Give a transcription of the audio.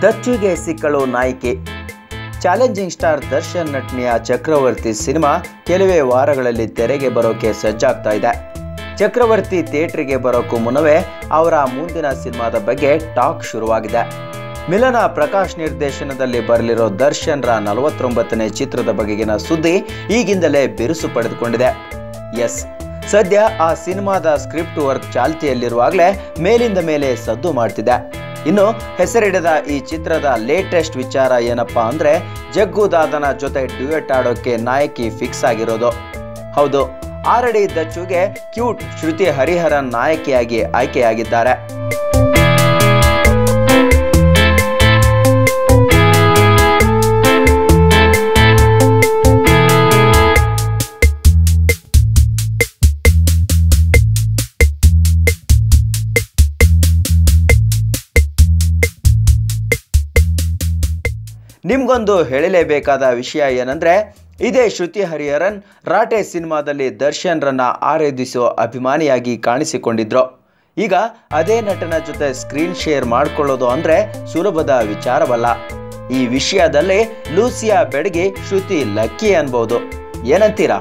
ದಚ್ಚುಗೆ ಸಿಕ್ಕಳು ನಾಯಕಿ. Challenging star Darshan ನಟನೆಯ ಚಕ್ರವರ್ತಿ cinema ಕೆಲವೇ ವಾರಗಳಲ್ಲಿ ತೆರೆಗೆ ಬರೋಕೆ ಸಜ್ಜಾಗ್ತಾ ಇದೆ. ಚಕ್ರವರ್ತಿ ಥಿಯೇಟರ್ಗೆ ಬರೋಕ್ಕೂ ಮುನ್ನವೇ ಅವರ ಮುಂದಿನ ಸಿನಿಮಾದ ಬಗ್ಗೆ ಟಾಕ್ ಶುರುವಾಗಿದೆ. ಮಿಲನ ಪ್ರಕಾಶ್ ನಿರ್ದೇಶನದಲ್ಲಿ ಬರಲಿರೋ ದರ್ಶನ್ರ 49ನೇ ಚಿತ್ರದ ಬಗೆಗಿನ ಸುದ್ದಿ ಈಗಿಂದಲೇ ಬಿರುಸು ಪಡೆದುಕೊಂಡಿದೆ. ಎಸ್, ಸದ್ಯ ಆ ಸಿನಿಮಾದ ಸ್ಕ್ರಿಪ್ಟ್ ವರ್ಕ್ ಚಾಲ್ತಿಯಲ್ಲಿರುವಾಗಲೇ ಮೇಲಿಂದ ಮೇಲೆ ಸದ್ದು ಮಾಡ್ತಿದೆ. ಇನ್ನು ಹೆಸರಿಡದ ಈ ಚಿತ್ರದ ಲೇಟೆಸ್ಟ್ ವಿಚಾರ ಏನಪ್ಪಾ ಅಂದ್ರೆ, ಜಗ್ಗು ದಾದನ ಜೊತೆ ಡ್ಯುಯೆಟ್ ಆಡೋಕೆ ನಾಯಕಿ ಫಿಕ್ಸ್ ಆಗಿರೋದು. ಹೌದು, ಆರಡಿ ದಚ್ಚುಗೆ ಕ್ಯೂಟ್ ಶ್ರುತಿ ಹರಿಹರನ್ ನಾಯಕಿಯಾಗಿ ಆಯ್ಕೆಯಾಗಿದ್ದಾರೆ. ನಿಮ್ಗೊಂದು ಹೇಳಲೇಬೇಕಾದ ವಿಷಯ ಏನಂದ್ರೆ, ಇದೇ ಶ್ರುತಿ ಹರಿಹರನ್ ರಾಟೆ ಸಿನಿಮಾದಲ್ಲಿ ದರ್ಶನ್ರನ್ನ ಆರಾಧಿಸುವ ಅಭಿಮಾನಿಯಾಗಿ ಕಾಣಿಸಿಕೊಂಡಿದ್ರು. ಈಗ ಅದೇ ನಟನ ಜೊತೆ ಸ್ಕ್ರೀನ್ ಶೇರ್ ಮಾಡ್ಕೊಳ್ಳೋದು ಅಂದ್ರೆ ಸುಲಭದ ವಿಚಾರವಲ್ಲ. ಈ ವಿಷಯದಲ್ಲಿ ಲೂಸಿಯಾ ಬೆಡಗಿ ಶ್ರುತಿ ಲಕ್ಕಿ ಅನ್ಬಹುದು. ಏನಂತೀರಾ?